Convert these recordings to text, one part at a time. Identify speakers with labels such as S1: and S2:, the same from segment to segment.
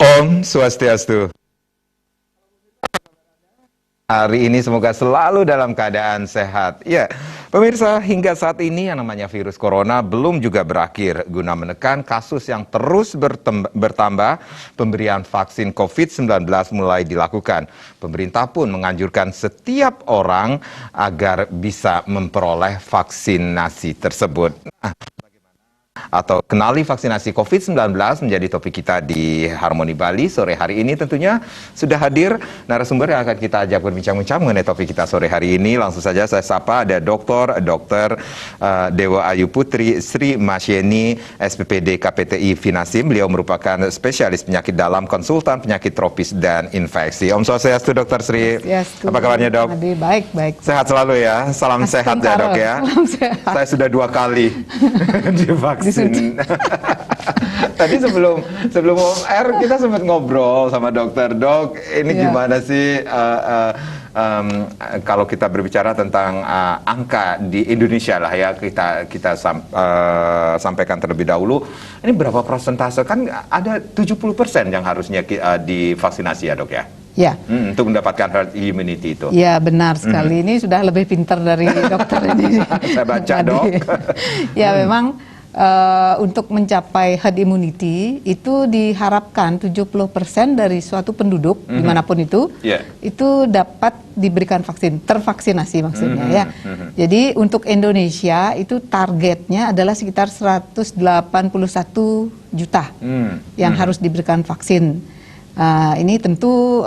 S1: Om Swastiastu. Hari ini semoga selalu dalam keadaan sehat. Ya, pemirsa, hingga saat ini yang namanya virus corona belum juga berakhir. Guna menekan kasus yang terus bertambah, pemberian vaksin COVID-19 mulai dilakukan. Pemerintah pun menganjurkan setiap orang agar bisa memperoleh vaksinasi tersebut. Atau kenali vaksinasi COVID-19 menjadi topik kita di Harmoni Bali sore hari ini. Tentunya sudah hadir narasumber yang akan kita ajak berbincang-bincang mengenai topik kita sore hari ini. Langsung saja saya sapa ada Dr. Dewa Ayu Putri Sri Masyeni, SPPD KPTI Finasim. Beliau merupakan spesialis penyakit dalam, konsultan penyakit tropis dan infeksi. Om Swastiastu, Dr. Sri.
S2: Swastiastu.
S1: Apa kabarnya, Dok?
S2: Baik.
S1: Sehat selalu ya. Salam sehat ya, Dok ya. Saya sudah 2 kali divaksin. Tadi sebelum on-air kita sempat ngobrol sama dokter. Dok, ini gimana sih kalau kita berbicara tentang angka di Indonesia lah ya, kita sampaikan terlebih dahulu. Ini berapa persentase? Kan ada 70% yang harusnya divaksinasi ya, Dok ya?
S2: Ya.
S1: Untuk mendapatkan herd immunity itu.
S2: Ya, benar sekali. Ini sudah lebih pintar dari dokter ini.
S1: Saya baca, Dok.
S2: Ya, memang untuk mencapai herd immunity itu diharapkan 70% dari suatu penduduk dimanapun itu dapat diberikan vaksin, tervaksinasi maksudnya ya. Jadi untuk Indonesia itu targetnya adalah sekitar 181 juta yang harus diberikan vaksin. Ini tentu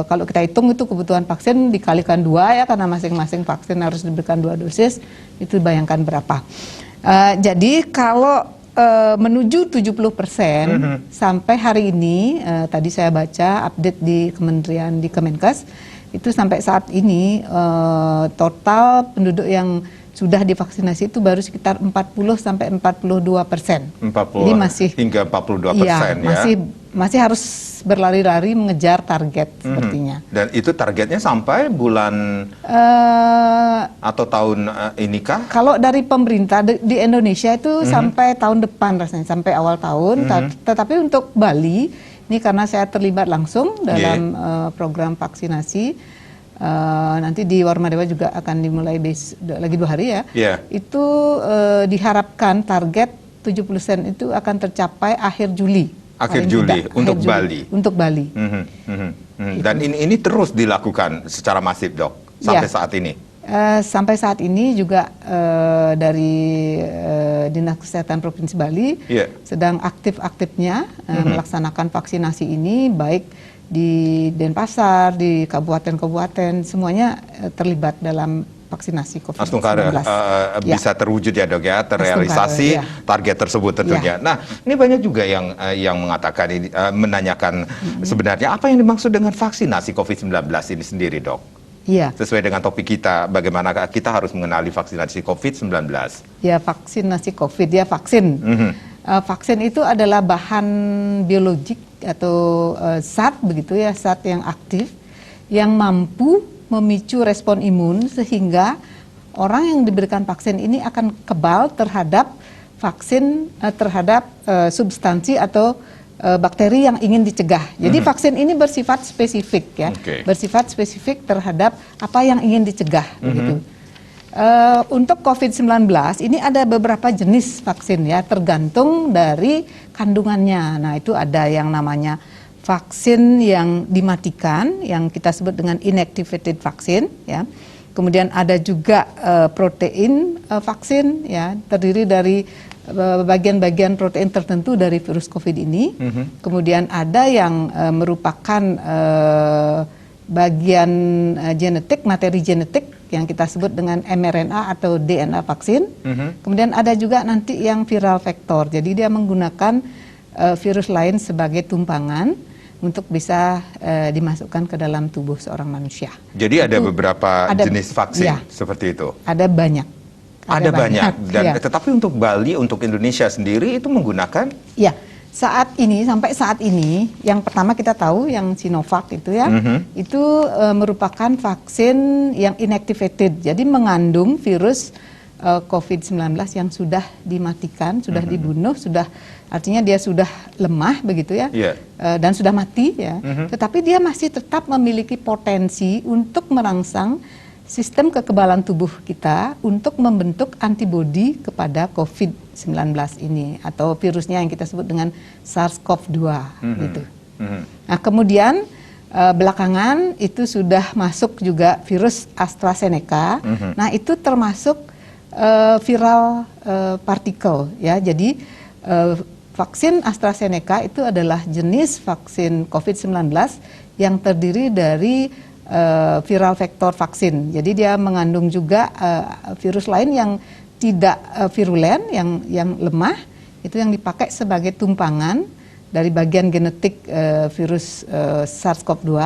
S2: kalau kita hitung itu kebutuhan vaksin dikalikan 2 ya, karena masing-masing vaksin harus diberikan 2 dosis, itu bayangkan berapa. Jadi kalau menuju 70% sampai hari ini, tadi saya baca update di Kementerian di Kemenkes, itu sampai saat ini total penduduk yang sudah divaksinasi itu baru sekitar 40-42%.
S1: 40
S2: Jadi masih
S1: hingga 42% ya.
S2: Masih harus berlari-lari mengejar target sepertinya.
S1: Dan itu targetnya sampai bulan atau tahun ini kah?
S2: Kalau dari pemerintah di Indonesia itu sampai tahun depan rasanya, sampai awal tahun. Tetapi untuk Bali, ini karena saya terlibat langsung dalam program vaksinasi, nanti di Warmadewa juga akan dimulai lagi 2 hari ya. Itu diharapkan target 70% itu akan tercapai akhir Juli.
S1: Untuk Bali.
S2: Untuk Bali.
S1: Dan ini terus dilakukan secara masif, Dok, sampai saat ini.
S2: Sampai saat ini juga dari Dinas Kesehatan Provinsi Bali sedang aktif-aktifnya melaksanakan vaksinasi ini, baik di Denpasar, di kabupaten-kabupaten, semuanya terlibat dalam vaksinasi COVID-19.
S1: Bisa terwujud ya, Dok ya, terrealisasi target tersebut tentunya. Nah, ini banyak juga yang mengatakan ini, menanyakan sebenarnya apa yang dimaksud dengan vaksinasi COVID-19 ini sendiri, Dok? Sesuai dengan topik kita, bagaimana kita harus mengenali vaksinasi COVID-19?
S2: Ya, vaksinasi COVID, ya vaksin. Vaksin itu adalah bahan biologik atau zat begitu ya, zat yang aktif yang mampu memicu respon imun sehingga orang yang diberikan vaksin ini akan kebal terhadap vaksin, terhadap substansi atau bakteri yang ingin dicegah. Jadi vaksin ini bersifat spesifik ya, bersifat spesifik terhadap apa yang ingin dicegah begitu. Untuk COVID-19 ini ada beberapa jenis vaksin ya, tergantung dari kandungannya. Nah, itu ada yang namanya vaksin yang dimatikan, yang kita sebut dengan inactivated vaksin ya. Kemudian ada juga protein vaksin ya, terdiri dari bagian-bagian protein tertentu dari virus COVID ini. Kemudian ada yang merupakan bagian genetik, materi genetik yang kita sebut dengan mRNA atau DNA vaksin. Kemudian ada juga nanti yang viral vektor. Jadi dia menggunakan virus lain sebagai tumpangan untuk bisa dimasukkan ke dalam tubuh seorang manusia.
S1: Jadi ada beberapa jenis vaksin seperti itu?
S2: Ada banyak.
S1: Ada banyak. Dan tetapi untuk Bali, untuk Indonesia sendiri itu menggunakan?
S2: Ya, saat ini, sampai saat ini, yang pertama kita tahu yang Sinovac itu ya, itu merupakan vaksin yang inactivated. Jadi mengandung virus COVID-19 yang sudah dimatikan, sudah dibunuh, artinya dia sudah lemah begitu ya, dan sudah mati ya. Tetapi dia masih tetap memiliki potensi untuk merangsang sistem kekebalan tubuh kita untuk membentuk antibodi kepada COVID-19 ini atau virusnya yang kita sebut dengan SARS-CoV-2 gitu. Nah, kemudian belakangan itu sudah masuk juga virus AstraZeneca. Nah, itu termasuk viral partikel ya. Jadi vaksin AstraZeneca itu adalah jenis vaksin COVID-19 yang terdiri dari viral vektor vaksin. Jadi dia mengandung juga virus lain yang tidak virulen, yang lemah, itu yang dipakai sebagai tumpangan dari bagian genetik virus SARS-CoV-2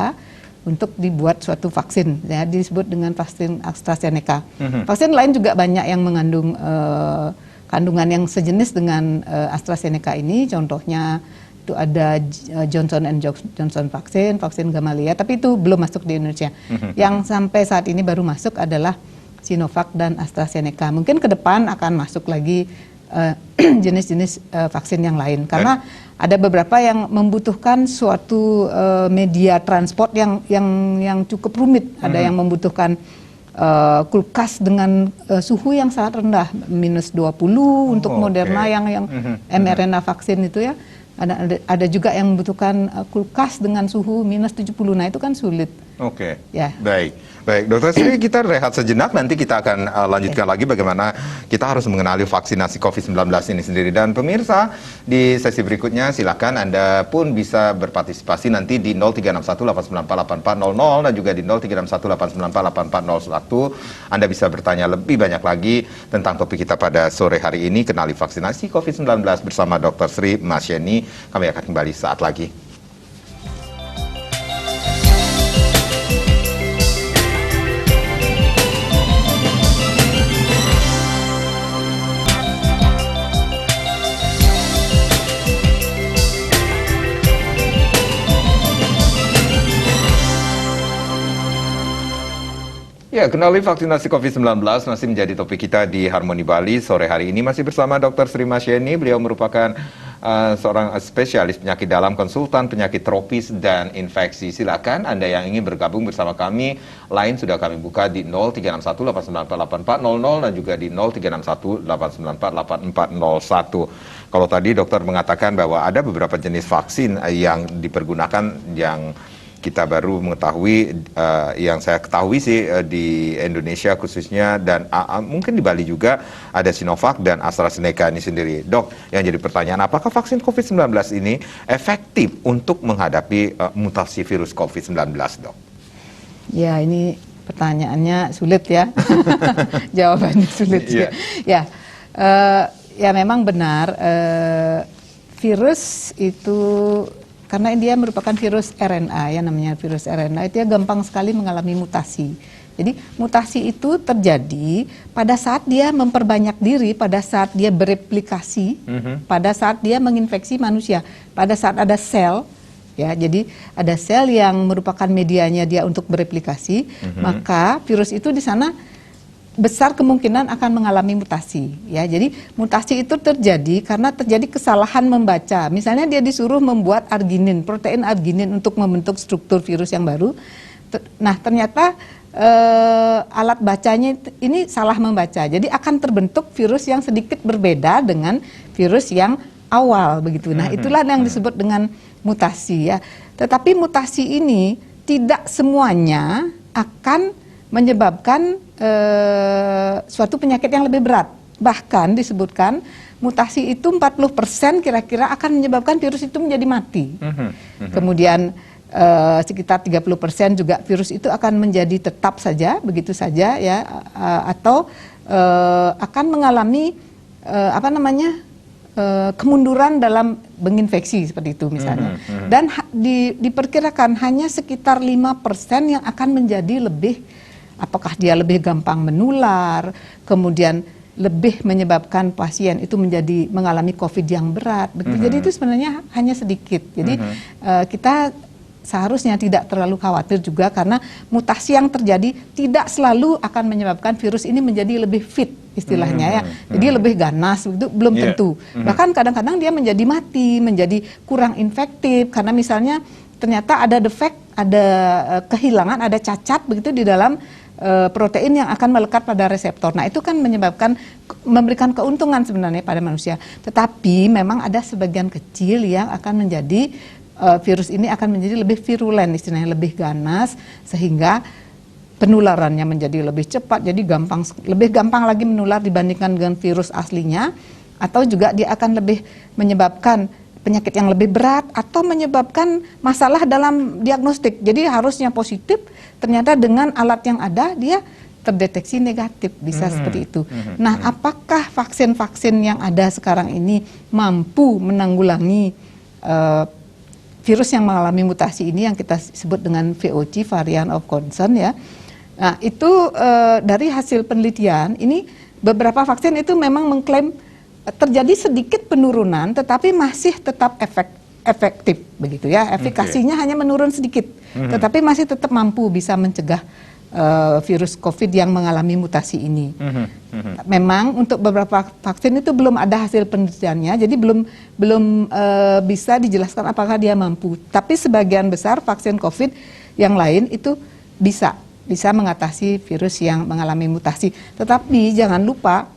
S2: untuk dibuat suatu vaksin, ya, disebut dengan vaksin AstraZeneca. Vaksin lain juga banyak yang mengandung kandungan yang sejenis dengan AstraZeneca ini, contohnya itu ada Johnson Johnson vaksin Gamaleya, tapi itu belum masuk di Indonesia. Yang sampai saat ini baru masuk adalah Sinovac dan AstraZeneca. Mungkin ke depan akan masuk lagi jenis-jenis vaksin yang lain, karena ada beberapa yang membutuhkan suatu media transport yang cukup rumit. Ada yang membutuhkan kulkas dengan suhu yang sangat rendah, -20 untuk Moderna yang mRNA vaksin itu ya. Ada juga yang membutuhkan kulkas dengan suhu -70. Nah, itu kan sulit. Ya.
S1: Baik, Dokter Sri, kita rehat sejenak, nanti kita akan lanjutkan lagi bagaimana kita harus mengenali vaksinasi COVID-19 ini sendiri. Dan pemirsa, di sesi berikutnya silakan Anda pun bisa berpartisipasi nanti di 036189484400 dan juga di 036189484401. Anda bisa bertanya lebih banyak lagi tentang topik kita pada sore hari ini, kenali vaksinasi COVID-19 bersama Dr. Sri Masyeni. Kami akan kembali saat lagi. Ya, kenali vaksinasi COVID-19 masih menjadi topik kita di Harmoni Bali sore hari ini. Masih bersama Dr. Sri Masyeni. Beliau merupakan seorang spesialis penyakit dalam, konsultan penyakit tropis dan infeksi. Silakan Anda yang ingin bergabung bersama kami. Lain sudah kami buka di 036189484400 dan juga di 036189484401. Kalau tadi dokter mengatakan bahwa ada beberapa jenis vaksin yang dipergunakan yang kita baru mengetahui, yang saya ketahui sih di Indonesia khususnya dan mungkin di Bali juga ada Sinovac dan AstraZeneca ini sendiri. Dok, yang jadi pertanyaan, apakah vaksin COVID-19 ini efektif untuk menghadapi mutasi virus COVID-19, Dok?
S2: Ya, ini pertanyaannya sulit ya. Jawabannya sulit ya. Ya, memang benar virus itu, karena dia merupakan virus RNA, ya namanya virus RNA, itu ya gampang sekali mengalami mutasi. Jadi mutasi itu terjadi pada saat dia memperbanyak diri, pada saat dia bereplikasi, pada saat dia menginfeksi manusia, pada saat ada sel, ya. Jadi ada sel yang merupakan medianya dia untuk bereplikasi, maka virus itu di sana besar kemungkinan akan mengalami mutasi, ya. Jadi mutasi itu terjadi karena terjadi kesalahan membaca. Misalnya dia disuruh membuat arginin, protein arginin untuk membentuk struktur virus yang baru. Nah, ternyata alat bacanya ini salah membaca. Jadi akan terbentuk virus yang sedikit berbeda dengan virus yang awal begitu. Nah, itulah yang disebut dengan mutasi, ya. Tetapi mutasi ini tidak semuanya akan menyebabkan suatu penyakit yang lebih berat. Bahkan disebutkan mutasi itu 40% kira-kira akan menyebabkan virus itu menjadi mati. Kemudian sekitar 30% juga virus itu akan menjadi tetap saja, begitu saja, ya, atau akan mengalami kemunduran dalam menginfeksi seperti itu misalnya. Dan diperkirakan hanya sekitar 5% yang akan menjadi lebih, apakah dia lebih gampang menular, kemudian lebih menyebabkan pasien itu mengalami COVID yang berat. Begitu. Jadi itu sebenarnya hanya sedikit. Jadi kita seharusnya tidak terlalu khawatir juga, karena mutasi yang terjadi tidak selalu akan menyebabkan virus ini menjadi lebih fit istilahnya ya. Jadi lebih ganas itu belum tentu. Bahkan kadang-kadang dia menjadi mati, menjadi kurang infektif karena misalnya ternyata ada defek, ada kehilangan, ada cacat begitu di dalam protein yang akan melekat pada reseptor. Nah, itu kan memberikan keuntungan sebenarnya pada manusia. Tetapi memang ada sebagian kecil yang akan menjadi virus ini akan menjadi lebih virulen, istilahnya lebih ganas, sehingga penularannya menjadi lebih cepat, jadi lebih gampang lagi menular dibandingkan dengan virus aslinya, atau juga dia akan lebih menyebabkan penyakit yang lebih berat atau menyebabkan masalah dalam diagnostik. Jadi harusnya positif, ternyata dengan alat yang ada dia terdeteksi negatif, bisa seperti itu. Nah, apakah vaksin-vaksin yang ada sekarang ini mampu menanggulangi virus yang mengalami mutasi ini yang kita sebut dengan VOC, variant of concern ya. Nah, itu dari hasil penelitian ini beberapa vaksin itu memang mengklaim terjadi sedikit penurunan tetapi masih tetap efektif begitu ya. Efikasinya hanya menurun sedikit, tetapi masih tetap mampu bisa mencegah virus COVID yang mengalami mutasi ini. Memang untuk beberapa vaksin itu belum ada hasil penelitiannya, jadi belum bisa dijelaskan apakah dia mampu. Tapi sebagian besar vaksin COVID yang lain itu bisa mengatasi virus yang mengalami mutasi. Tetapi jangan lupa,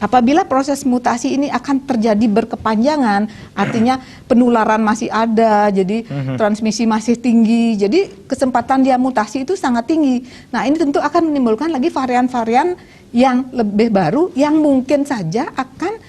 S2: apabila proses mutasi ini akan terjadi berkepanjangan, artinya penularan masih ada, jadi transmisi masih tinggi, jadi kesempatan dia mutasi itu sangat tinggi. Nah, ini tentu akan menimbulkan lagi varian-varian yang lebih baru yang mungkin saja akan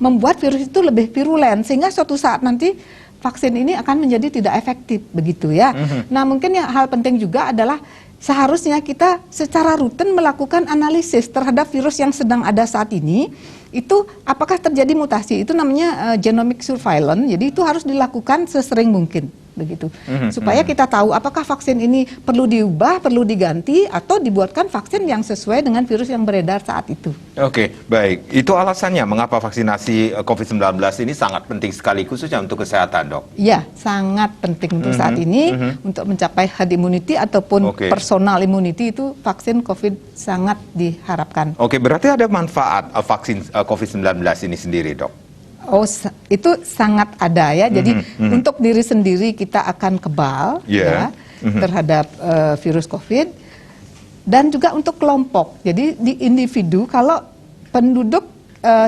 S2: membuat virus itu lebih virulen, sehingga suatu saat nanti vaksin ini akan menjadi tidak efektif begitu ya. Nah, mungkin yang hal penting juga adalah seharusnya kita secara rutin melakukan analisis terhadap virus yang sedang ada saat ini, itu apakah terjadi mutasi, itu namanya genomic surveillance, jadi itu harus dilakukan sesering mungkin begitu, supaya kita tahu apakah vaksin ini perlu diubah, perlu diganti, atau dibuatkan vaksin yang sesuai dengan virus yang beredar saat itu.
S1: Oke, baik. Itu alasannya mengapa vaksinasi COVID-19 ini sangat penting sekali, khususnya untuk kesehatan, Dok?
S2: Iya, sangat penting untuk saat ini, untuk mencapai herd immunity ataupun personal immunity, itu vaksin COVID sangat diharapkan.
S1: Oke, berarti ada manfaat vaksin COVID-19 ini sendiri, Dok?
S2: Oh, itu sangat ada ya. Jadi untuk diri sendiri kita akan kebal ya terhadap virus COVID, dan juga untuk kelompok. Jadi di individu, kalau penduduk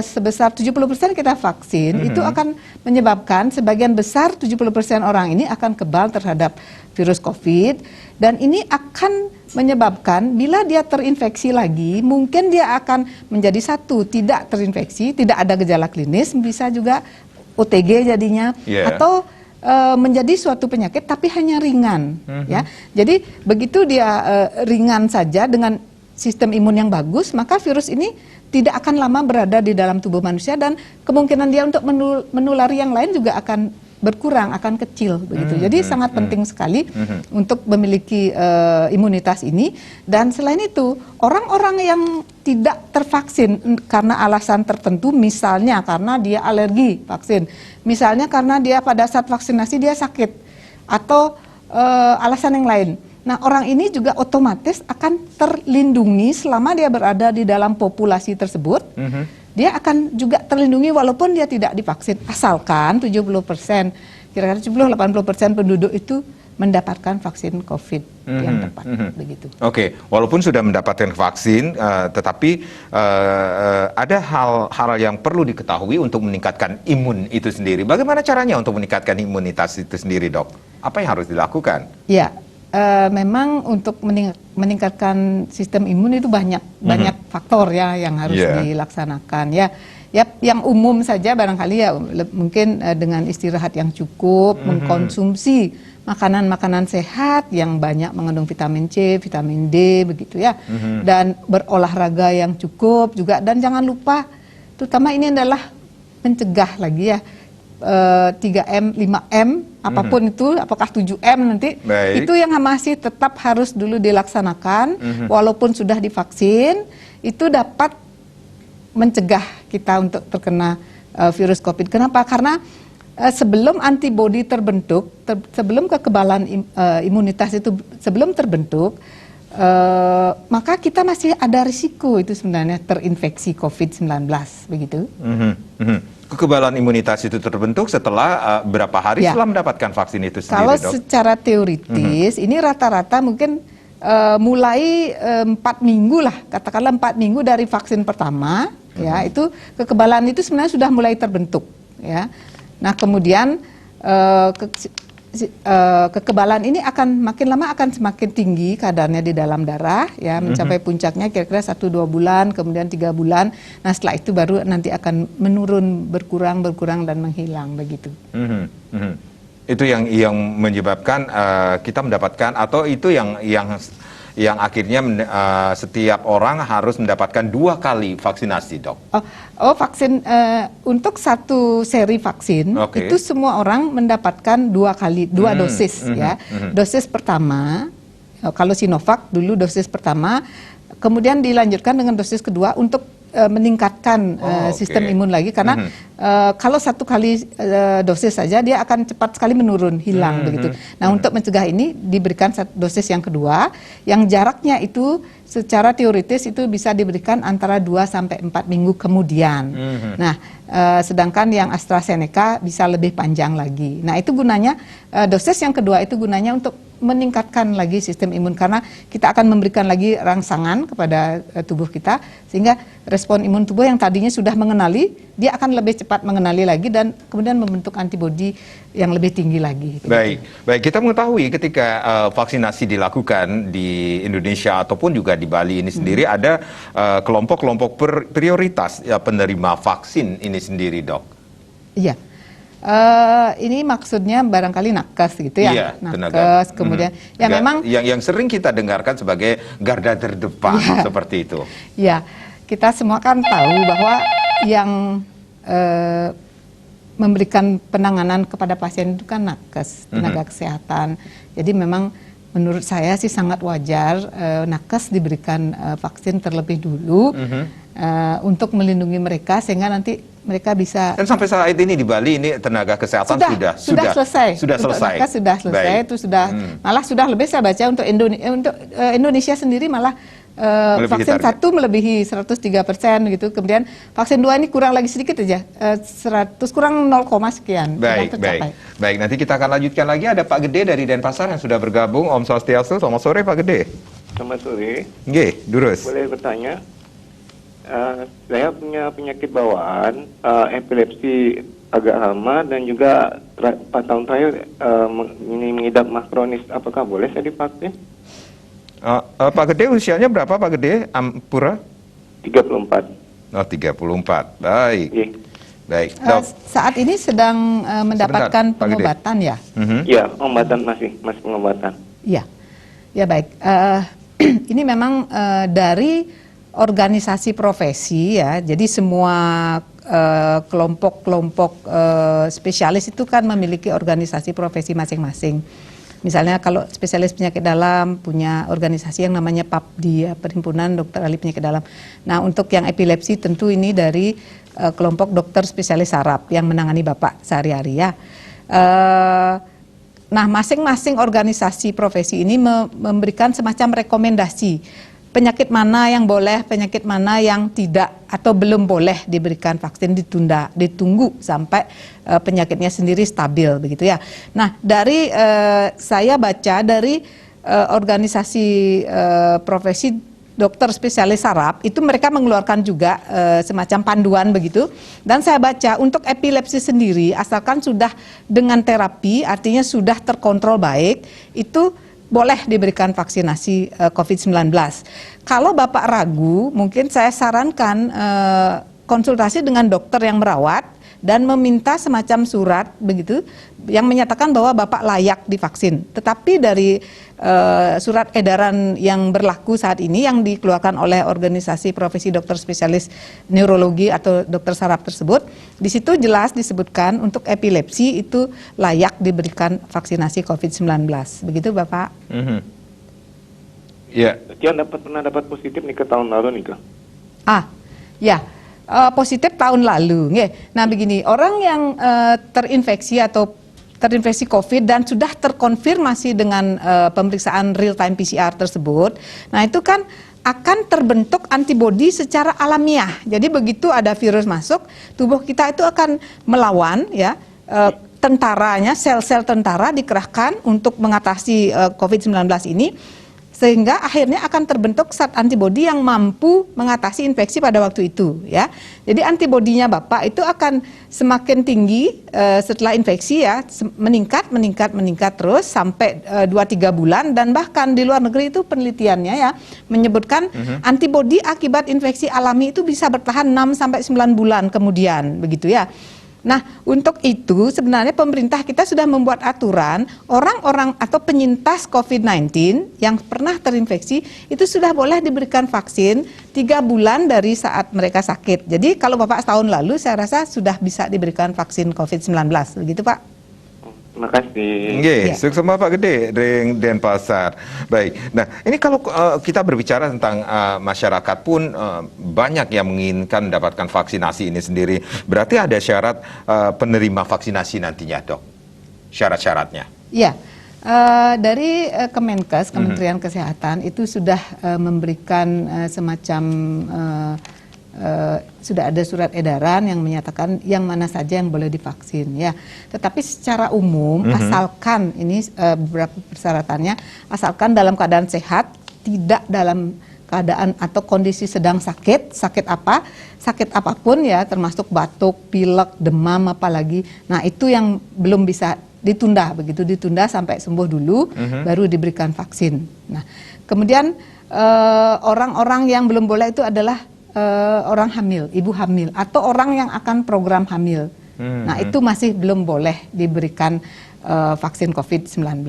S2: sebesar 70% kita vaksin, itu akan menyebabkan sebagian besar 70% orang ini akan kebal terhadap virus COVID, dan ini akan menyebabkan bila dia terinfeksi lagi, mungkin dia akan menjadi tidak terinfeksi, tidak ada gejala klinis, bisa juga OTG jadinya, atau menjadi suatu penyakit tapi hanya ringan ya. Jadi begitu dia ringan saja dengan sistem imun yang bagus, maka virus ini tidak akan lama berada di dalam tubuh manusia, dan kemungkinan dia untuk menulari yang lain juga akan berkurang, akan kecil begitu. Jadi sangat penting sekali untuk memiliki imunitas ini. Dan selain itu, orang-orang yang tidak tervaksin karena alasan tertentu, misalnya karena dia alergi vaksin, misalnya karena dia pada saat vaksinasi dia sakit, atau alasan yang lain. Nah, orang ini juga otomatis akan terlindungi selama dia berada di dalam populasi tersebut. Dia akan juga terlindungi walaupun dia tidak divaksin, asalkan 70%, kira-kira 70-80% penduduk itu mendapatkan vaksin COVID yang tepat, begitu.
S1: Oke, walaupun sudah mendapatkan vaksin, tetapi ada hal-hal yang perlu diketahui untuk meningkatkan imun itu sendiri. Bagaimana caranya untuk meningkatkan imunitas itu sendiri, Dok? Apa yang harus dilakukan?
S2: Ya, memang untuk meningkatkan sistem imun itu banyak faktor ya yang harus dilaksanakan ya. Yang umum saja barangkali ya, mungkin dengan istirahat yang cukup, mengkonsumsi makanan-makanan sehat yang banyak mengandung vitamin C, vitamin D begitu ya, dan berolahraga yang cukup juga, dan jangan lupa, terutama ini adalah mencegah lagi ya, 3M, 5M, apapun itu, apakah 7M nanti, itu yang masih tetap harus dulu dilaksanakan, walaupun sudah divaksin, itu dapat mencegah kita untuk terkena virus COVID. Kenapa? Karena sebelum antibodi terbentuk, sebelum kekebalan imunitas itu sebelum terbentuk, maka kita masih ada risiko itu sebenarnya terinfeksi COVID-19 begitu.
S1: Kekebalan imunitas itu terbentuk setelah berapa hari
S2: Ya.
S1: setelah mendapatkan vaksin itu sendiri,
S2: Kalau
S1: Dok?
S2: secara teoritis ini rata-rata mungkin mulai 4 minggu lah, katakanlah 4 minggu dari vaksin pertama, ya itu kekebalan itu sebenarnya sudah mulai terbentuk, ya. Nah kemudian kekebalan ini akan makin lama akan semakin tinggi kadarnya di dalam darah, ya mencapai puncaknya kira-kira 1-2 bulan, kemudian 3 bulan. Nah setelah itu baru nanti akan menurun, berkurang dan menghilang begitu.
S1: Itu yang menyebabkan kita mendapatkan, atau itu yang akhirnya setiap orang harus mendapatkan 2 kali vaksinasi, Dok.
S2: Vaksin untuk satu seri vaksin
S1: Oke.
S2: itu semua orang mendapatkan 2 dosis, ya. Dosis pertama, kalau Sinovac dulu dosis pertama, kemudian dilanjutkan dengan dosis kedua untuk meningkatkan sistem imun lagi, karena kalau 1 kali dosis saja dia akan cepat sekali menurun, hilang begitu. Nah untuk mencegah ini diberikan dosis yang kedua, yang jaraknya itu secara teoritis itu bisa diberikan antara 2-4 minggu kemudian. Nah sedangkan yang AstraZeneca bisa lebih panjang lagi. Nah itu gunanya, dosis yang kedua itu gunanya untuk meningkatkan lagi sistem imun, karena kita akan memberikan lagi rangsangan kepada tubuh kita, sehingga respon imun tubuh yang tadinya sudah mengenali, dia akan lebih cepat mengenali lagi dan kemudian membentuk antibodi yang lebih tinggi lagi.
S1: Baik, kita mengetahui ketika vaksinasi dilakukan di Indonesia ataupun juga di Bali ini sendiri, ada kelompok-kelompok prioritas penerima vaksin ini sendiri, Dok.
S2: Iya. Ini maksudnya barangkali nakes gitu ya,
S1: Iya,
S2: nakes, kemudian ya memang
S1: yang sering kita dengarkan sebagai garda terdepan,
S2: ya,
S1: seperti itu.
S2: Ya, kita semua kan tahu bahwa yang memberikan penanganan kepada pasien itu kan nakes, tenaga kesehatan. Jadi memang menurut saya sih sangat wajar nakes diberikan vaksin terlebih dulu untuk melindungi mereka, sehingga nanti mereka bisa.
S1: Dan sampai saat ini di Bali ini tenaga kesehatan sudah
S2: selesai.
S1: Sudah
S2: Untuk
S1: selesai.
S2: nakes sudah selesai.
S1: Baik.
S2: Itu sudah malah sudah lebih, saya baca untuk Indonesia sendiri malah vaksin
S1: target.
S2: 1 melebihi 103% gitu. Kemudian vaksin 2 ini kurang lagi sedikit aja, 100 kurang 0, sekian.
S1: Baik, nanti kita akan lanjutkan lagi. Ada Pak Gede dari Denpasar yang sudah bergabung. Om Swastiastu, selamat sore Pak Gede.
S3: Selamat sore.
S1: Nggih, durus.
S3: Boleh bertanya? Saya punya penyakit bawaan, epilepsi agak lama, dan juga 4 tahun terakhir ini mengidap mah kronis. Apakah boleh saya divaksin?
S1: Pak Gede usianya berapa Pak Gede? Ampura?
S3: 34.
S1: Oh, 34. Baik.
S3: Iya.
S1: Baik, Dok.
S2: Saat ini sedang mendapatkan
S1: Sebentar, Pak Gede.
S2: pengobatan ya?
S3: Iya, pengobatan masih pengobatan.
S2: Iya, ya baik. Ini memang dari organisasi profesi ya, jadi semua kelompok-kelompok spesialis itu kan memiliki organisasi profesi masing-masing. Misalnya kalau spesialis penyakit dalam punya organisasi yang namanya PAPDI ya, Perhimpunan Dokter Ahli Penyakit Dalam. Nah untuk yang epilepsi tentu ini dari kelompok dokter spesialis saraf yang menangani Bapak sehari-hari ya. Nah masing-masing organisasi profesi ini memberikan semacam rekomendasi penyakit mana yang boleh, penyakit mana yang tidak atau belum boleh diberikan vaksin, ditunggu sampai penyakitnya sendiri stabil begitu ya. Nah, dari saya baca dari organisasi profesi dokter spesialis saraf itu mereka mengeluarkan juga semacam panduan begitu, dan saya baca untuk epilepsi sendiri asalkan sudah dengan terapi, artinya sudah terkontrol baik, itu boleh diberikan vaksinasi COVID-19. Kalau Bapak ragu, mungkin saya sarankan konsultasi dengan dokter yang merawat dan meminta semacam surat begitu yang menyatakan bahwa Bapak layak divaksin. Tetapi dari surat edaran yang berlaku saat ini yang dikeluarkan oleh organisasi profesi dokter spesialis neurologi atau dokter saraf tersebut, di situ jelas disebutkan untuk epilepsi itu layak diberikan vaksinasi COVID-19. Begitu Bapak?
S1: Ya.
S3: Dia pernah dapat positif nih ke tahun lalu nih, Kak.
S2: Ya. positif tahun lalu. Nggih. Nah begini, orang yang terinfeksi COVID dan sudah terkonfirmasi dengan pemeriksaan real time PCR tersebut, nah itu kan akan terbentuk antibodi secara alamiah. Jadi begitu ada virus masuk, tubuh kita itu akan melawan ya. Tentaranya, sel-sel tentara dikerahkan untuk mengatasi COVID-19 ini, sehingga akhirnya akan terbentuk zat antibodi yang mampu mengatasi infeksi pada waktu itu ya. Jadi antibodinya Bapak itu akan semakin tinggi setelah infeksi ya, meningkat terus sampai 2-3 bulan, dan bahkan di luar negeri itu penelitiannya ya menyebutkan antibodi akibat infeksi alami itu bisa bertahan 6-9 bulan kemudian begitu ya. Nah, untuk itu sebenarnya pemerintah kita sudah membuat aturan orang-orang atau penyintas COVID-19 yang pernah terinfeksi itu sudah boleh diberikan vaksin 3 bulan dari saat mereka sakit. Jadi kalau Bapak setahun lalu saya rasa sudah bisa diberikan vaksin COVID-19, begitu Pak.
S3: Terima kasih.
S1: Nggih,
S2: Ya.
S1: sukses Bapak gede ring Denpasar. Baik. Nah, ini kalau kita berbicara tentang masyarakat pun banyak yang menginginkan mendapatkan vaksinasi ini sendiri. Berarti ada syarat penerima vaksinasi nantinya, Dok. Syarat-syaratnya.
S2: Iya. Dari Kemenkes, Kementerian Kesehatan itu sudah memberikan semacam sudah ada surat edaran yang menyatakan yang mana saja yang boleh divaksin ya. Tetapi secara umum asalkan ini beberapa persyaratannya, asalkan dalam keadaan sehat, tidak dalam keadaan atau kondisi sedang sakit apapun ya, termasuk batuk, pilek, demam apalagi. Nah, itu yang belum bisa ditunda, begitu ditunda sampai sembuh dulu baru diberikan vaksin. Nah, kemudian orang-orang yang belum boleh itu adalah orang hamil, ibu hamil, atau orang yang akan program hamil. Nah, itu masih belum boleh diberikan vaksin COVID-19.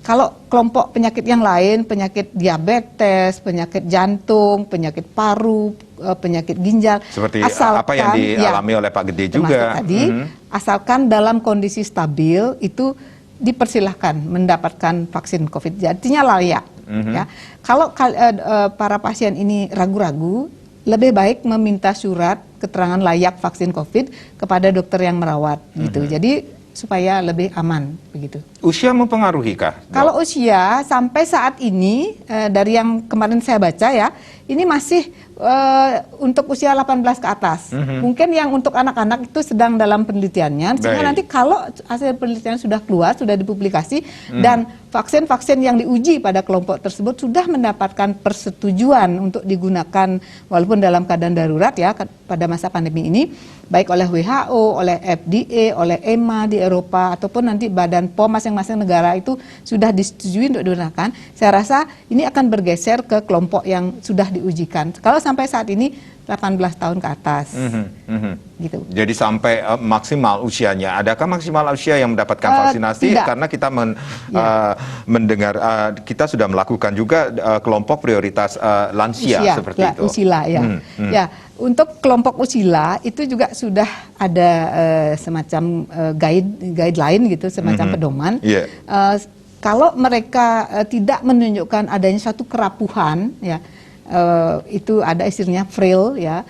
S2: Kalau kelompok penyakit yang lain, penyakit diabetes, penyakit jantung, penyakit paru, penyakit ginjal,
S1: Seperti apa yang dialami oleh Pak Gede juga.
S2: Tadi, asalkan dalam kondisi stabil itu dipersilahkan mendapatkan vaksin COVID. Artinya layak. Ya. Kalau para pasien ini ragu-ragu, lebih baik meminta surat keterangan layak vaksin COVID kepada dokter yang merawat gitu. Jadi supaya lebih aman begitu.
S1: Usia mempengaruhi kah, Dok?
S2: Kalau usia sampai saat ini dari yang kemarin saya baca ya, ini masih untuk usia 18 ke atas. Mungkin yang untuk anak-anak itu sedang dalam penelitiannya, sehingga
S1: Baik.
S2: nanti kalau hasil penelitian sudah keluar, sudah dipublikasi, dan vaksin-vaksin yang diuji pada kelompok tersebut sudah mendapatkan persetujuan untuk digunakan walaupun dalam keadaan darurat ya pada masa pandemi ini, baik oleh WHO, oleh FDA, oleh EMA di Eropa, ataupun nanti Badan POM masing-masing negara itu sudah disetujui untuk digunakan. Saya rasa ini akan bergeser ke kelompok yang sudah diujikan. Kalau sampai saat ini 18 tahun ke atas, gitu.
S1: Jadi sampai maksimal usianya. Adakah maksimal usia yang mendapatkan vaksinasi?
S2: Tidak.
S1: Karena kita mendengar, kita sudah melakukan juga kelompok prioritas lansia seperti itu.
S2: Usila ya. Ya, untuk kelompok usila itu juga sudah ada semacam guideline gitu, semacam pedoman.
S1: Yeah.
S2: Kalau mereka tidak menunjukkan adanya suatu kerapuhan ya, itu ada istilahnya frail ya,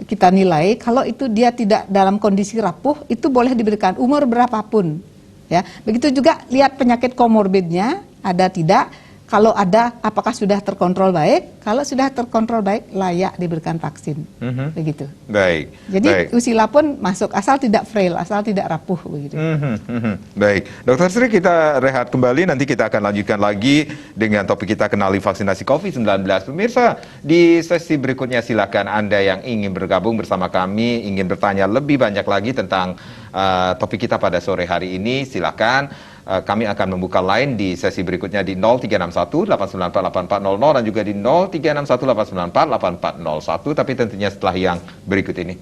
S2: kita nilai kalau itu dia tidak dalam kondisi rapuh itu boleh diberikan umur berapapun ya. Begitu juga lihat penyakit komorbidnya ada tidak, kalau ada apakah sudah terkontrol baik, kalau sudah terkontrol baik layak diberikan vaksin begitu.
S1: Baik.
S2: Jadi
S1: baik.
S2: usila pun masuk asal tidak frail, asal tidak rapuh begitu.
S1: Baik, Dokter Sri, kita rehat kembali, nanti kita akan lanjutkan lagi dengan topik kita kenali vaksinasi COVID-19. Pemirsa, di sesi berikutnya silakan Anda yang ingin bergabung bersama kami, ingin bertanya lebih banyak lagi tentang topik kita pada sore hari ini, silakan. Kami akan membuka line di sesi berikutnya di 0361 894 8400 dan juga di 0361 894 8401, tapi tentunya setelah yang berikut ini.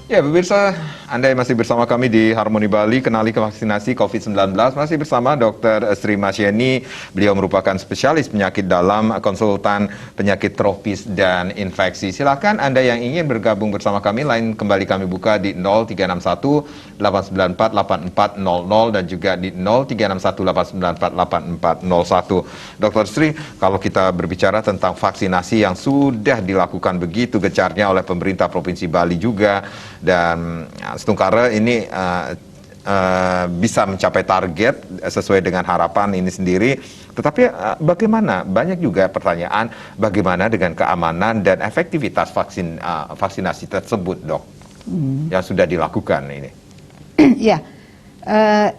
S1: Ya, Ya, pemirsa, Anda yang masih bersama kami di Harmoni Bali, kenali vaksinasi COVID-19, masih bersama Dr. Sri Masyeni. Beliau merupakan spesialis penyakit dalam, konsultan penyakit tropis dan infeksi. Silakan Anda yang ingin bergabung bersama kami, lain kembali kami buka di 0361 894 8400 dan juga di 0361 894 8401. Dr. Sri, kalau kita berbicara tentang vaksinasi yang sudah dilakukan begitu gencarnya oleh pemerintah Provinsi Bali juga, dan Setungkara ini bisa mencapai target sesuai dengan harapan ini sendiri. Tetapi bagaimana? Banyak juga pertanyaan bagaimana dengan keamanan dan efektivitas vaksinasi tersebut, dok, yang sudah dilakukan ini.
S2: Ya,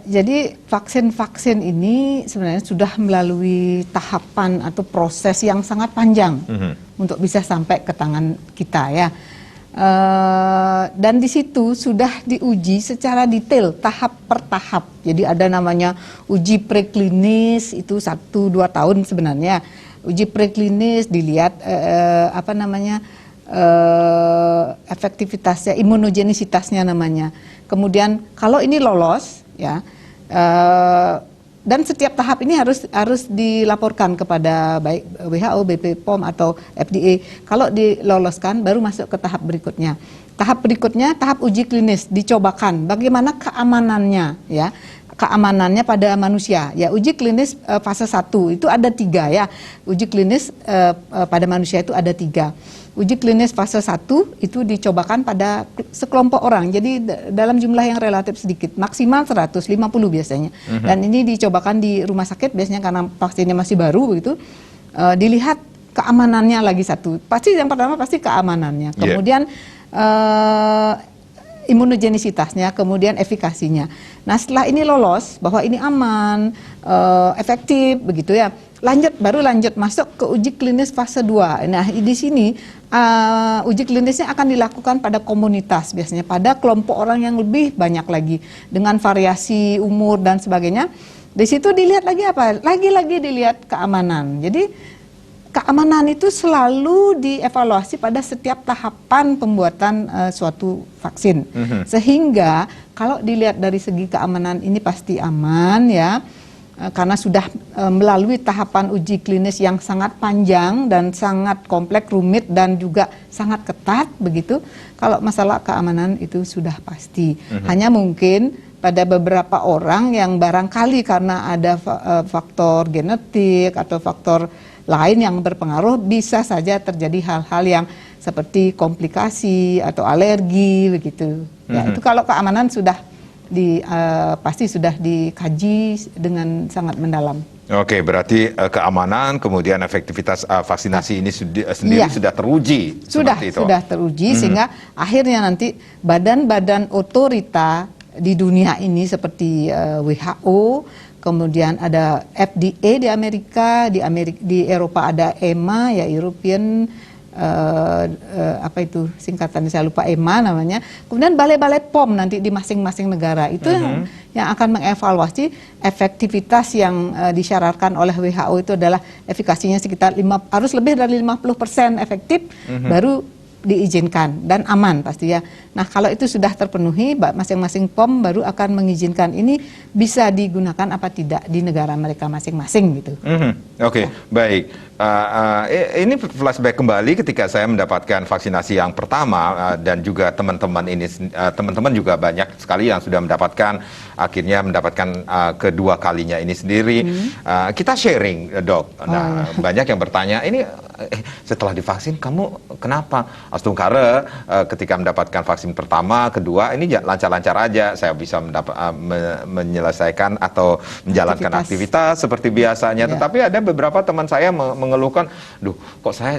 S2: jadi vaksin-vaksin ini sebenarnya sudah melalui tahapan atau proses yang sangat panjang untuk bisa sampai ke tangan kita, ya. Dan di situ sudah diuji secara detail tahap per tahap. Jadi ada namanya uji preklinis, itu 1-2 tahun sebenarnya. Uji preklinis dilihat efektivitasnya, imunogenisitasnya namanya. Kemudian kalau ini lolos, ya, dan setiap tahap ini harus dilaporkan kepada baik WHO, BP POM atau FDA. Kalau diloloskan baru masuk ke tahap berikutnya. Tahap berikutnya tahap uji klinis, dicobakan bagaimana keamanannya, ya. Keamanannya pada manusia. Ya, uji klinis fase 1 itu ada 3, ya. Uji klinis pada manusia itu ada 3. Uji klinis fase 1 itu dicobakan pada sekelompok orang. Jadi dalam jumlah yang relatif sedikit, maksimal 150 biasanya. Dan ini dicobakan di rumah sakit biasanya karena vaksinnya masih baru begitu. Dilihat keamanannya lagi satu. Pasti yang pertama pasti keamanannya. Kemudian imunogenisitasnya, kemudian efikasinya. Nah, setelah ini lolos bahwa ini aman, efektif begitu, ya. Baru lanjut masuk ke uji klinis fase 2. Nah, di sini uji klinisnya akan dilakukan pada komunitas, biasanya pada kelompok orang yang lebih banyak lagi dengan variasi umur dan sebagainya. Di situ dilihat lagi apa? Lagi-lagi dilihat keamanan. Jadi keamanan itu selalu dievaluasi pada setiap tahapan pembuatan suatu vaksin. Sehingga kalau dilihat dari segi keamanan ini pasti aman, ya. Karena sudah melalui tahapan uji klinis yang sangat panjang dan sangat kompleks, rumit dan juga sangat ketat begitu. Kalau masalah keamanan itu sudah pasti. Hanya mungkin pada beberapa orang yang barangkali karena ada faktor genetik atau faktor lain yang berpengaruh, bisa saja terjadi hal-hal yang seperti komplikasi atau alergi begitu. Ya, itu kalau keamanan sudah pasti sudah dikaji dengan sangat mendalam.
S1: Oke, berarti keamanan, kemudian efektivitas vaksinasi ini sendiri sudah teruji.
S2: Sudah teruji, sehingga akhirnya nanti badan-badan otorita di dunia ini seperti WHO, kemudian ada FDA di Amerika, di Eropa ada EMA, ya, European singkatan saya lupa, EMA namanya. Kemudian balai-balai POM nanti di masing-masing negara itu yang akan mengevaluasi efektivitas yang disyaratkan oleh WHO itu adalah efikasinya sekitar harus lebih dari 50% efektif baru diizinkan dan aman pasti, ya. Nah, kalau itu sudah terpenuhi, masing-masing POM baru akan mengizinkan ini bisa digunakan apa tidak di negara mereka masing-masing gitu.
S1: Oke, baik. Ini flashback kembali ketika saya mendapatkan vaksinasi yang pertama, dan juga teman-teman juga banyak sekali yang sudah akhirnya mendapatkan kedua kalinya ini sendiri. Kita sharing, dok. Nah, banyak yang bertanya, ini setelah divaksin kamu kenapa? Astungkara ketika mendapatkan vaksin pertama, kedua, ini lancar-lancar aja. Saya bisa menyelesaikan atau menjalankan aktivitas seperti biasanya. Tetapi ada beberapa teman saya mengeluhkan, duh, kok saya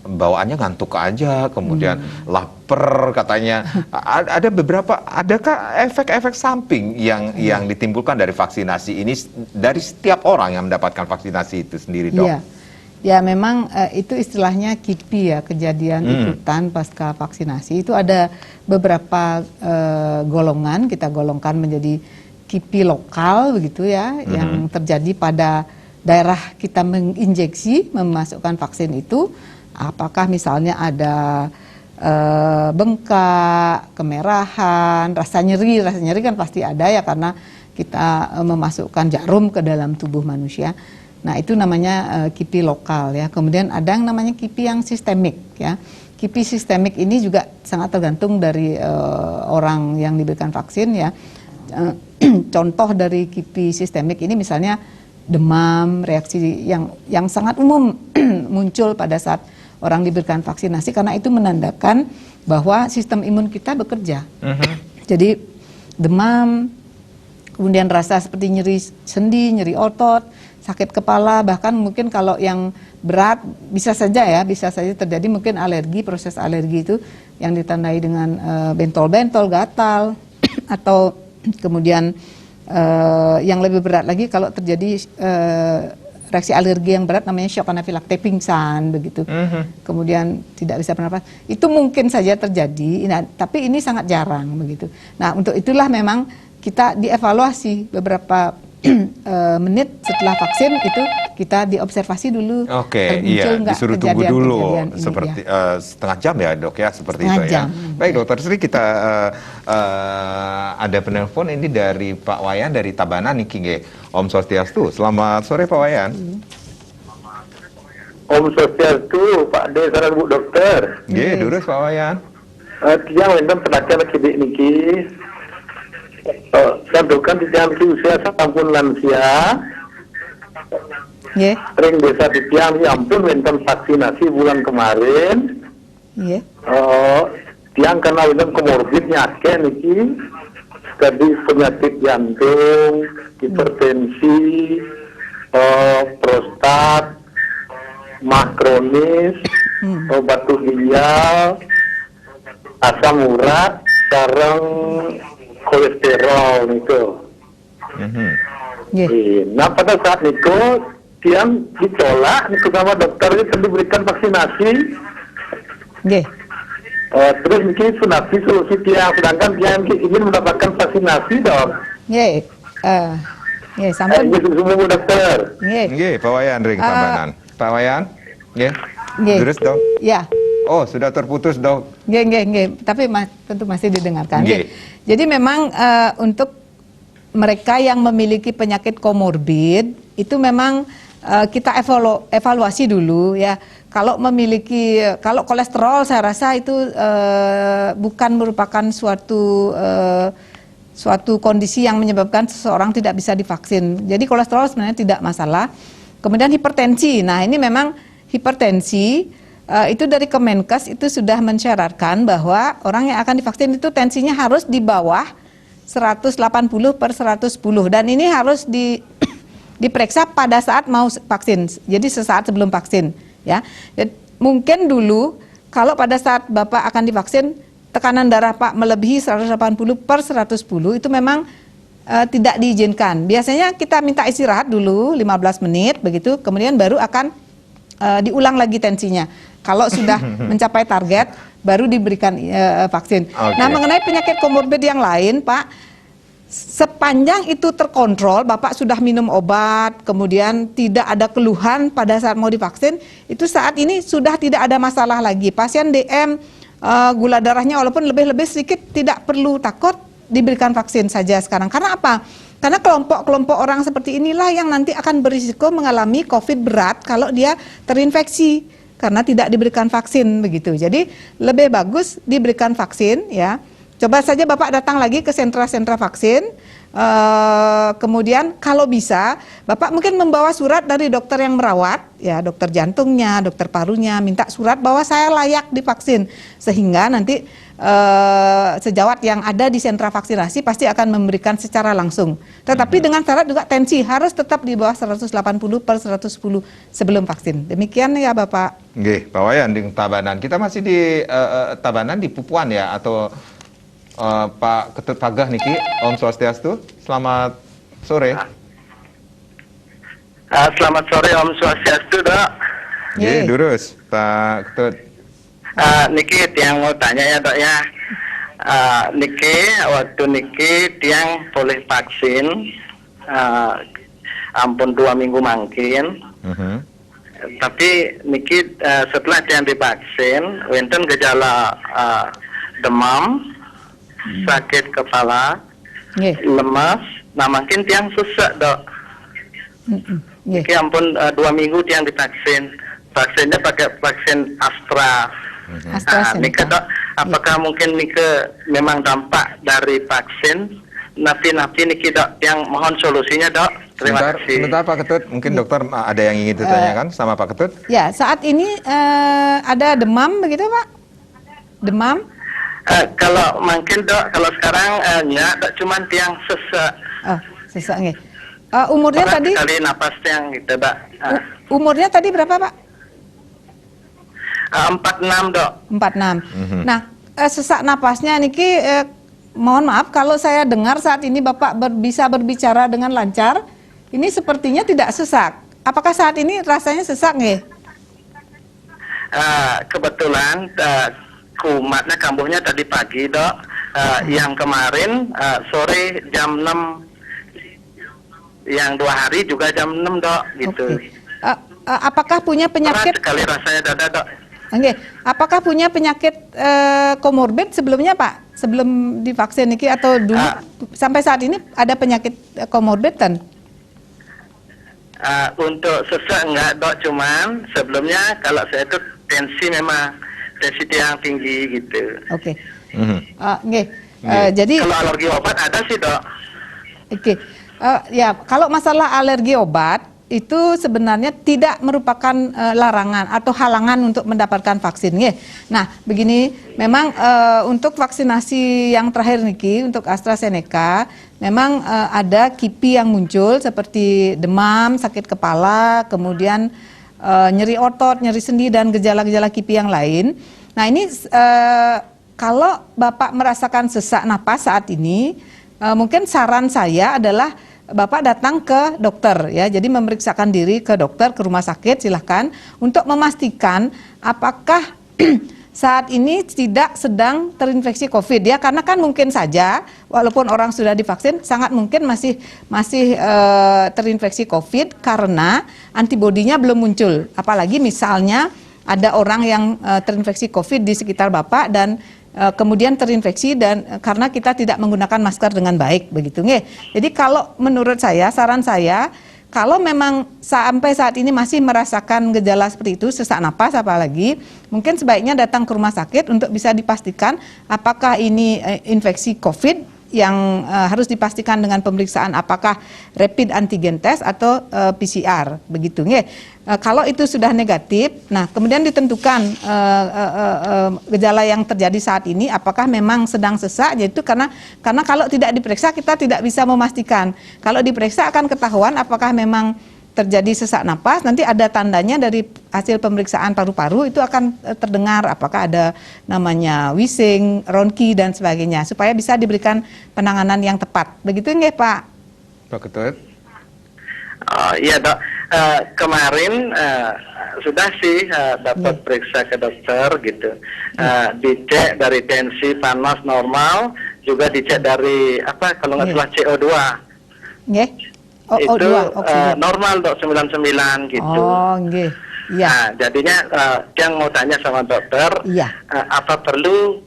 S1: bawaannya ngantuk aja, kemudian lapar katanya. Adakah efek-efek samping yang ditimbulkan dari vaksinasi ini dari setiap orang yang mendapatkan vaksinasi itu sendiri, dok?
S2: Ya, memang itu istilahnya KIPI, ya, kejadian ikutan pasca vaksinasi. Itu ada beberapa golongan, kita golongkan menjadi KIPI lokal begitu, ya, yang terjadi pada daerah kita menginjeksi, memasukkan vaksin itu. Apakah misalnya ada bengkak, kemerahan, rasa nyeri kan pasti ada ya karena kita memasukkan jarum ke dalam tubuh manusia. Nah, itu namanya KIPI lokal ya. Kemudian ada yang namanya KIPI yang sistemik ya. KIPI sistemik ini juga sangat tergantung dari orang yang diberikan vaksin ya. Contoh dari KIPI sistemik ini misalnya demam, reaksi yang sangat umum muncul pada saat orang diberikan vaksinasi karena itu menandakan bahwa sistem imun kita bekerja. Jadi demam, kemudian rasa seperti nyeri sendi, nyeri otot, sakit kepala, bahkan mungkin kalau yang berat bisa saja terjadi mungkin alergi, proses alergi itu yang ditandai dengan bentol-bentol, gatal atau kemudian yang lebih berat lagi kalau terjadi reaksi alergi yang berat namanya shock anafilaktik, pingsan begitu. Kemudian tidak bisa bernafas. Itu mungkin saja terjadi, tapi ini sangat jarang begitu. Nah, untuk itulah memang kita dievaluasi beberapa menit setelah vaksin itu kita diobservasi dulu.
S1: Oke, iya, disuruh tunggu dulu seperti setengah jam ya dok ya, seperti setengah itu jam. Ya. Baik dokter Sri, kita ada penelpon ini dari Pak Wayan dari Tabanan niki. Om Swastiastu, selamat sore Pak Wayan.
S4: Om Swastiastu, Pak D, saran Bu Dokter.
S1: Nggih, durus Pak Wayan.
S4: Tiang wendam tenaga kidik niki. Sandukan di tiang usia sampun lansia.
S2: Yeah.
S4: Sering desa di tiang, ya ampun wendam vaksinasi bulan kemarin.
S2: Yeah.
S4: Tiang kena wendam komorbid nyake niki. Tadi penyakit jantung, hipertensi, prostat, mah kronis, batu ginjal, asam urat, sareng kolesterol itu. Nah pada saat itu tiang ditolak itu sama dokter itu diberikan vaksinasi. Terus mungkin sunati solusi tiang, sedangkan tiang ingin mendapatkan vaksinasi dok.
S2: Sampai
S4: semua dokter.
S1: Pak Wayan ring Tabanan. Pak Wayan, terus dok.
S2: Ya.
S1: Oh, sudah terputus dok.
S2: Tapi tentu masih didengarkan. Jadi memang untuk mereka yang memiliki penyakit komorbid itu memang kita evaluasi dulu ya. Kalau kolesterol saya rasa itu bukan merupakan suatu kondisi yang menyebabkan seseorang tidak bisa divaksin. Jadi kolesterol sebenarnya tidak masalah. Kemudian hipertensi. Nah, ini memang hipertensi itu dari Kemenkes itu sudah mensyaratkan bahwa orang yang akan divaksin itu tensinya harus di bawah 180/110 dan ini harus diperiksa pada saat mau vaksin. Jadi sesaat sebelum vaksin. Ya, mungkin dulu kalau pada saat Bapak akan divaksin tekanan darah Pak melebihi 180/110 itu memang tidak diizinkan. Biasanya kita minta istirahat dulu 15 menit begitu, kemudian baru akan diulang lagi tensinya. Kalau sudah mencapai target baru diberikan vaksin. Nah, mengenai penyakit komorbid yang lain, Pak, sepanjang itu terkontrol, Bapak sudah minum obat, kemudian tidak ada keluhan pada saat mau divaksin, itu saat ini sudah tidak ada masalah lagi. Pasien DM, gula darahnya walaupun lebih sedikit, tidak perlu takut, diberikan vaksin saja sekarang. Karena apa? Karena kelompok-kelompok orang seperti inilah yang nanti akan berisiko mengalami COVID berat kalau dia terinfeksi karena tidak diberikan vaksin begitu. Jadi lebih bagus diberikan vaksin ya. Coba saja Bapak datang lagi ke sentra-sentra vaksin, kemudian kalau bisa Bapak mungkin membawa surat dari dokter yang merawat, ya dokter jantungnya, dokter parunya, minta surat bahwa saya layak divaksin, sehingga nanti sejawat yang ada di sentra vaksinasi pasti akan memberikan secara langsung. Tetapi dengan syarat juga tensi harus tetap di bawah 180/110 sebelum vaksin. Demikian ya Bapak.
S1: Nggih, Pak Wayan di Tabanan. Kita masih di Tabanan di Pupuan ya atau Pak Ketut Pagah niki, Om Swastiastu, selamat sore.
S4: Selamat sore Om Swastiastu dok.
S1: Iya, durus Pak Ketut.
S4: Niki tiang mau tanya ya dok ya. Niki waktu niki tiang boleh vaksin, ampun 2 minggu mungkin. tapi niki setelah tiang divaksin, wonten gejala demam, sakit kepala,
S2: Nggih.
S4: lemas, nah makin tiang sesak dok.
S2: Nggih.
S4: Niki ampun 2 minggu tiang divaksin, vaksinnya pakai vaksin Astra. Nah,
S2: AstraZeneca.
S4: niki dok, apakah mungkin niki memang dampak dari vaksin? Napi niki dok, yang mohon solusinya dok. Terima kasih.
S1: Sebentar Pak Ketut, mungkin dokter ada yang ingin ditanyakan sama Pak Ketut?
S2: Ya, saat ini ada demam begitu Pak? Demam?
S4: Kalau mungkin dok, kalau sekarang ya dok, cuman tiang sesak.
S2: Oh, sesak nggih. Umurnya
S4: Berat
S2: tadi
S4: sekali napas tiang gitu dok.
S2: umurnya tadi berapa Pak?
S4: 46 dok.
S2: 46. Nah, sesak napasnya niki mohon maaf kalau saya dengar saat ini Bapak bisa berbicara dengan lancar, ini sepertinya tidak sesak. Apakah saat ini rasanya sesak nggih?
S4: Kebetulan kumatnya kambuhnya tadi pagi dok. Yang kemarin sore jam 6, yang 2 hari juga jam 6 dok gitu.
S2: Oke. Apakah punya
S4: Berat
S2: penyakit?
S4: sekali rasanya dada dok.
S2: Oke. Apakah punya penyakit komorbid sebelumnya Pak? Sebelum divaksin niki atau dulu sampai saat ini ada penyakit komorbid kan?
S4: Untuk sesak enggak dok, cuman sebelumnya kalau saya itu tensi memang tensi yang tinggi gitu.
S2: Oke.
S1: Mhm.
S2: Nggih. Jadi
S4: Kalau alergi obat ada sih dok.
S2: oke. Ya, kalau masalah alergi obat itu sebenarnya tidak merupakan larangan atau halangan untuk mendapatkan vaksin. Nggih. Nah, begini, memang untuk vaksinasi yang terakhir niki untuk AstraZeneca, memang ada KIPI yang muncul seperti demam, sakit kepala, kemudian nyeri otot, nyeri sendi dan gejala-gejala KIPI yang lain. Nah, ini kalau Bapak merasakan sesak napas saat ini, mungkin saran saya adalah Bapak datang ke dokter ya, jadi memeriksakan diri ke dokter, ke rumah sakit silahkan untuk memastikan apakah saat ini tidak sedang terinfeksi COVID ya, karena kan mungkin saja walaupun orang sudah divaksin sangat mungkin masih terinfeksi COVID karena antibodinya belum muncul, apalagi misalnya ada orang yang terinfeksi COVID di sekitar Bapak dan kemudian terinfeksi dan karena kita tidak menggunakan masker dengan baik begitu nggih. Jadi kalau menurut saya, saran saya, kalau memang sampai saat ini masih merasakan gejala seperti itu, sesak napas apalagi, mungkin sebaiknya datang ke rumah sakit untuk bisa dipastikan apakah ini infeksi COVID yang harus dipastikan dengan pemeriksaan apakah rapid antigen test atau PCR begitu nggih. Kalau itu sudah negatif, nah kemudian ditentukan gejala yang terjadi saat ini apakah memang sedang sesak, yaitu karena kalau tidak diperiksa kita tidak bisa memastikan. Kalau diperiksa akan ketahuan apakah memang terjadi sesak napas, nanti ada tandanya dari hasil pemeriksaan paru-paru itu akan terdengar apakah ada namanya wheezing, ronki dan sebagainya supaya bisa diberikan penanganan yang tepat. Begitu nggih Pak?
S1: Pak Ketut?
S4: Oh iya dok, kemarin sudah sih dapat periksa ke dokter gitu, dicek dari tensi panas normal, juga dicek dari apa kalau nggak salah CO2.
S2: Nggih.
S4: Itu
S2: oksigen.
S4: normal dok 99 gitu.
S2: Oh, nggih. Iya.
S4: Nah, jadinya yang mau tanya sama dokter,
S2: Iya.
S4: apa perlu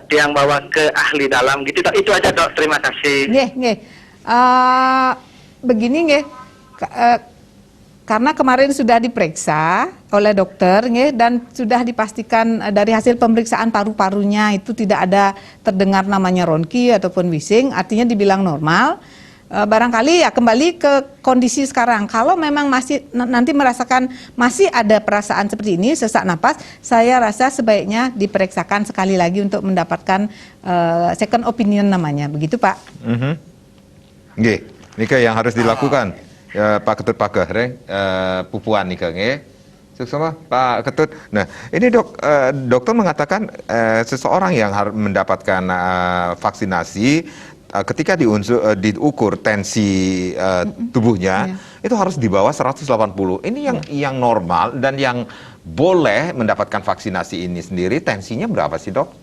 S4: yang bawa ke ahli dalam gitu dok? Itu aja dok, terima kasih.
S2: Nggih. Begini nggih. Karena kemarin sudah diperiksa oleh dokter nggih, dan sudah dipastikan dari hasil pemeriksaan paru-parunya itu tidak ada terdengar namanya ronki ataupun wheezing, artinya dibilang normal. Barangkali ya kembali ke kondisi sekarang. Kalau memang masih nanti merasakan masih ada perasaan seperti ini, sesak napas, saya rasa sebaiknya diperiksakan sekali lagi untuk mendapatkan second opinion namanya. Begitu Pak?
S1: Nggih, nika yang harus dilakukan Pak Ketut Pakeh, pupuan nika nggih. Sama Pak Ketut. Nah, ini dokter mengatakan seseorang yang harus mendapatkan vaksinasi ketika diukur tensi tubuhnya itu harus di bawah 180. Ini yang normal dan yang boleh mendapatkan vaksinasi ini sendiri tensinya berapa sih dok?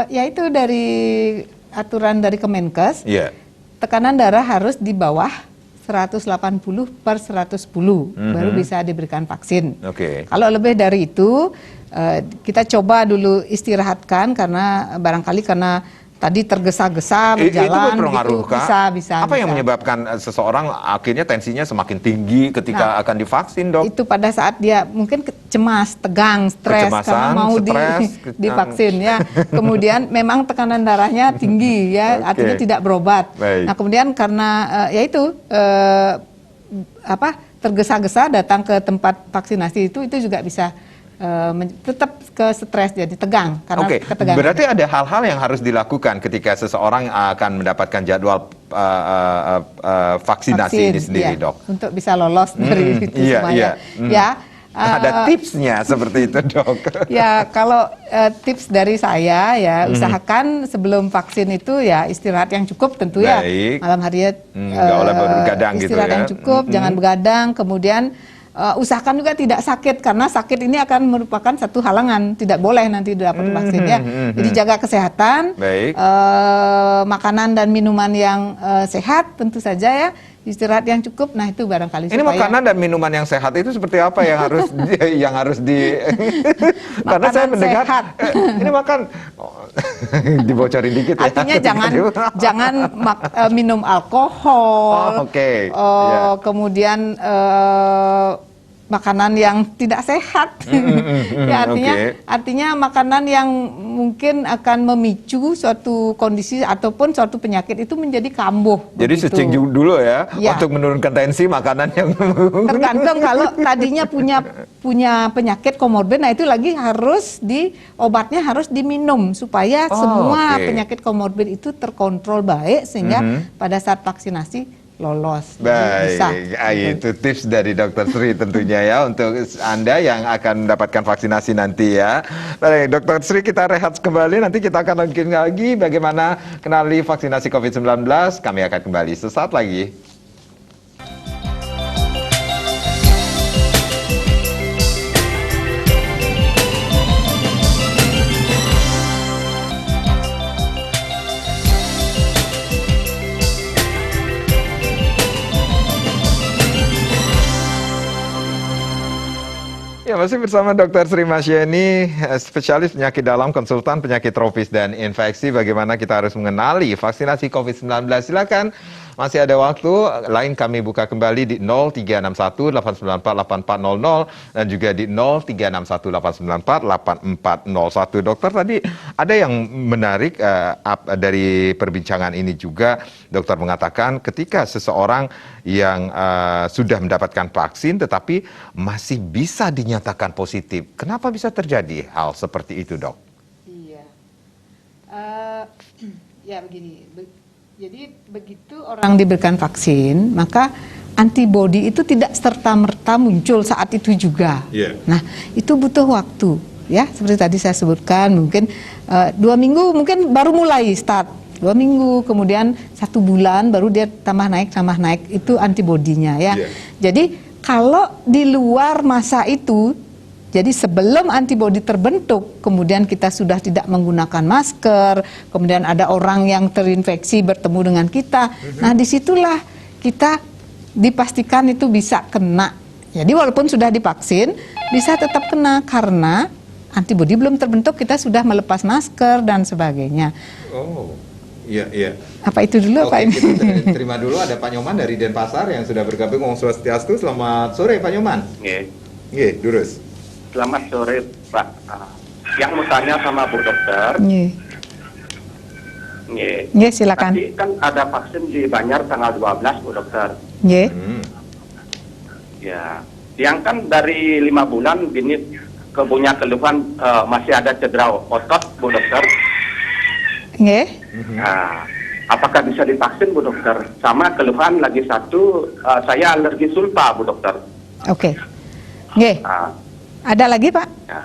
S2: Ya itu dari aturan dari Kemenkes.
S1: Iya.
S2: Tekanan darah harus di bawah 180/110 baru bisa diberikan vaksin.
S1: Oke.
S2: Kalau lebih dari itu, kita coba dulu istirahatkan karena barangkali karena tadi tergesa-gesa
S1: Itu
S2: berjalan
S1: berpengaruh,
S2: gitu.
S1: Kak?
S2: Bisa.
S1: Apa yang menyebabkan seseorang akhirnya tensinya semakin tinggi ketika akan divaksin, Dok?
S2: Itu pada saat dia mungkin cemas, tegang, stres
S1: Kecemasan,
S2: karena mau
S1: stres,
S2: divaksin ya. Kemudian memang tekanan darahnya tinggi ya,
S1: Oke.
S2: artinya tidak berobat.
S1: Baik.
S2: Nah, kemudian karena tergesa-gesa datang ke tempat vaksinasi itu juga bisa tetap ke stres, jadi tegang karena
S1: Oke,
S2: ketegangan.
S1: berarti ada hal-hal yang harus dilakukan ketika seseorang akan mendapatkan jadwal vaksinasi ini sendiri,
S2: iya,
S1: Dok.
S2: untuk bisa lolos dari itu
S1: iya,
S2: semuanya.
S1: iya.
S2: Ya,
S1: Ada tipsnya seperti itu, Dok.
S2: ya kalau tips dari saya ya usahakan sebelum vaksin itu ya istirahat yang cukup tentu ya.
S1: Baik.
S2: Malam hari
S1: nggak boleh begadang gitu
S2: istirahat
S1: ya.
S2: yang cukup, jangan begadang. Kemudian usahakan juga tidak sakit karena sakit ini akan merupakan satu halangan, tidak boleh nanti dapat vaksin ya. Jadi jaga kesehatan,
S1: Baik.
S2: makanan dan minuman yang sehat tentu saja ya. Istirahat yang cukup, nah itu barangkali
S1: Ini
S2: supaya
S1: makanan dan minuman yang sehat itu seperti apa yang harus karena saya
S2: Makanan
S1: mendengar
S2: sehat.
S1: Ini makan dibocorin dikit ya.
S2: artinya jangan minum alkohol.
S1: Oh, oke.
S2: Kemudian makanan yang tidak sehat. Ya, artinya makanan yang mungkin akan memicu suatu kondisi ataupun suatu penyakit itu menjadi kambuh.
S1: Jadi
S2: begitu.
S1: searching dulu ya,
S2: Ya.
S1: untuk menurunkan tensi makanan yang
S2: Tergantung kalau tadinya punya penyakit komorbid, nah itu lagi obatnya harus diminum supaya semua
S1: oke.
S2: penyakit komorbid itu terkontrol baik sehingga pada saat vaksinasi lolos. Jadi bisa.
S1: Baik, itu tips dari Dr. Sri tentunya ya untuk Anda yang akan mendapatkan vaksinasi nanti ya. Baik, Dr. Sri, kita rehat kembali, nanti kita akan lanjutkan lagi bagaimana kenali vaksinasi COVID-19. Kami akan kembali sesaat lagi. Ya, masih bersama Dr. Sri Masyeni, spesialis penyakit dalam, konsultan penyakit tropis dan infeksi. Bagaimana kita harus mengenali vaksinasi COVID-19. Silakan, masih ada waktu. Lain kami buka kembali di 0361-894-8400 dan juga di 0361-894-8401. Dokter, tadi ada yang menarik dari perbincangan ini juga. Dokter mengatakan ketika seseorang yang sudah mendapatkan vaksin tetapi masih bisa dinyatakan positif. Kenapa bisa terjadi hal seperti itu, Dok?
S2: Iya. Ya begini. Jadi begitu orang diberikan vaksin, maka antibodi itu tidak serta-merta muncul saat itu juga.
S1: Yeah.
S2: Nah, itu butuh waktu, ya. Seperti tadi saya sebutkan, mungkin 2 minggu mungkin baru mulai start. 2 minggu, kemudian 1 bulan baru dia tambah naik itu antibodinya ya.
S1: Yeah.
S2: Jadi kalau di luar masa itu, jadi sebelum antibodi terbentuk, kemudian kita sudah tidak menggunakan masker, kemudian ada orang yang terinfeksi bertemu dengan kita, nah disitulah kita dipastikan itu bisa kena. Jadi walaupun sudah divaksin, bisa tetap kena karena antibodi belum terbentuk, kita sudah melepas masker dan sebagainya.
S1: Oh, iya, iya.
S2: Apa itu dulu?
S1: Oke,
S2: Pak?
S1: kita terima dulu ada Pak Nyoman dari Denpasar yang sudah bergabung. Om Swastiastu, selamat sore Pak Nyoman. Nggih, durus.
S4: Selamat sore Pak. Yang mau tanya sama Bu Dokter.
S2: Nggih, silakan.
S4: Tadi kan ada vaksin di Banjar tanggal 12 Bu Dokter.
S2: Nggih.
S4: Ya, yang kan dari 5 bulan gini punya keluhan masih ada cedera otot Bu Dokter.
S2: Nggih.
S4: Nah, apakah bisa divaksin Bu Dokter? Sama keluhan lagi satu, saya alergi sulfa Bu Dokter.
S2: Oke. Nggih. Ada lagi Pak?
S4: Ya.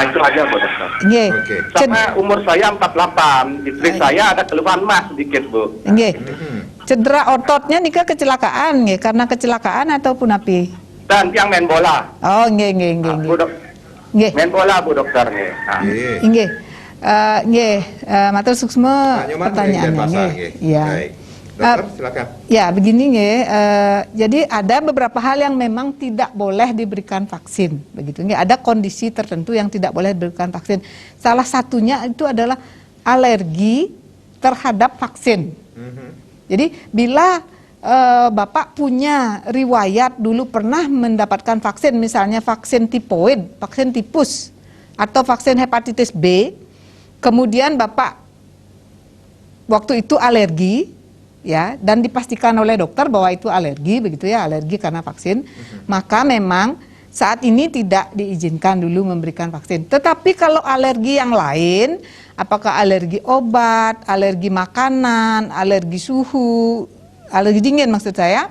S4: Itu aja Bu Dokter.
S2: Nggih.
S1: Oke.
S4: Sama umur saya 48, istri saya ada keluhan mas sedikit Bu.
S2: Nggih. Cedera ototnya nika kecelakaan nggih, karena kecelakaan ataupun api?
S4: Dan yang main bola.
S2: Oh, nggih.
S4: Bu Dok,
S2: Nggih.
S4: main bola Bu Dokter nih. Nah,
S2: Nggih. Nggih, matur suksma
S1: Pak Nyoman dari
S2: pertanyaannya.
S1: Denpasar,
S2: Nggih.
S1: nggih.
S2: Iya.
S1: Baik. Dokter, silakan.
S2: Ya, begini ya. Jadi ada beberapa hal yang memang tidak boleh diberikan vaksin, begitu. Ini ada kondisi tertentu yang tidak boleh diberikan vaksin. Salah satunya itu adalah alergi terhadap vaksin. Jadi bila Bapak punya riwayat dulu pernah mendapatkan vaksin, misalnya vaksin tipoid, vaksin tipus, atau vaksin hepatitis B, kemudian Bapak waktu itu alergi, ya, dan dipastikan oleh dokter bahwa itu alergi, begitu ya, alergi karena vaksin, maka memang saat ini tidak diizinkan dulu memberikan vaksin. Tetapi kalau alergi yang lain, apakah alergi obat, alergi makanan, alergi suhu, alergi dingin maksud saya,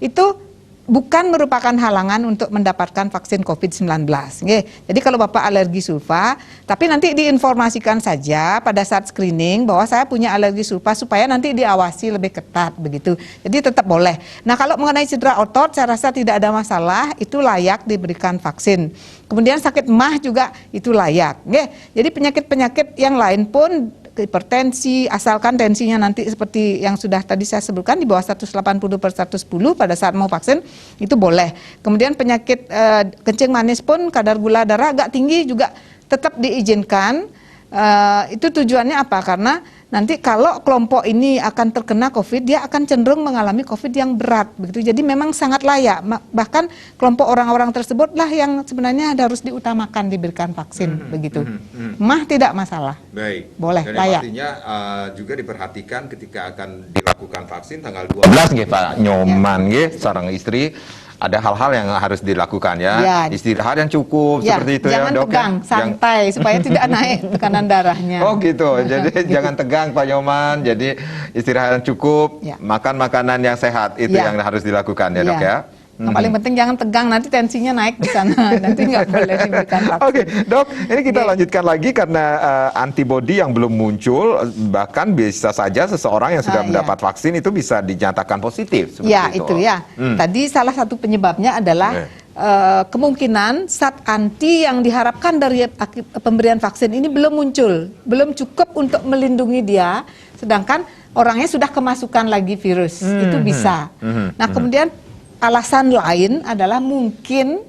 S2: itu bukan merupakan halangan untuk mendapatkan vaksin COVID-19. Jadi kalau Bapak alergi sulfa, tapi nanti diinformasikan saja pada saat screening bahwa saya punya alergi sulfa supaya nanti diawasi lebih ketat begitu. Jadi tetap boleh. Nah, kalau mengenai cedera otot saya rasa tidak ada masalah, itu layak diberikan vaksin. Kemudian sakit emah juga itu layak. Jadi penyakit-penyakit yang lain pun, hipertensi, asalkan tensinya nanti seperti yang sudah tadi saya sebutkan di bawah 180/110 pada saat mau vaksin, itu boleh. Kemudian penyakit kencing manis pun, kadar gula darah agak tinggi juga tetap diizinkan. Itu tujuannya apa? Karena nanti kalau kelompok ini akan terkena COVID, dia akan cenderung mengalami COVID yang berat, begitu. Jadi memang sangat layak. Bahkan kelompok orang-orang tersebutlah yang sebenarnya harus diutamakan diberikan vaksin, begitu. Mah tidak masalah.
S1: Baik.
S2: Boleh,
S1: Dan
S2: layak.
S1: artinya juga diperhatikan ketika akan dilakukan vaksin tanggal 12 nggih Pak Nyoman nggih, sareng istri. Ada hal-hal yang harus dilakukan ya, istirahat yang cukup seperti itu
S2: jangan
S1: ya dok.
S2: Tegang, santai supaya tidak naik tekanan darahnya.
S1: Oh gitu, jadi jangan tegang Pak Nyoman, jadi istirahat yang cukup, makan makanan yang sehat itu yang harus dilakukan ya dok ya.
S2: Yang paling penting jangan tegang, nanti tensinya naik di sana, nanti nggak boleh diberikan vaksin.
S1: Oke, dok, ini kita lanjutkan lagi karena antibodi yang belum muncul, bahkan bisa saja seseorang yang sudah mendapat vaksin itu bisa dinyatakan positif.
S2: Ya, itu ya. Tadi salah satu penyebabnya adalah kemungkinan zat anti yang diharapkan dari pemberian vaksin ini belum muncul, belum cukup untuk melindungi dia, sedangkan orangnya sudah kemasukan lagi virus, itu bisa. Nah, kemudian alasan lain adalah mungkin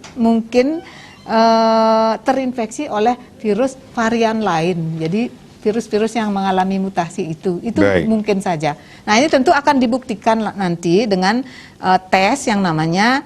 S2: terinfeksi oleh virus varian lain. Jadi virus-virus yang mengalami mutasi itu mungkin saja. Nah, ini tentu akan dibuktikan nanti dengan tes yang namanya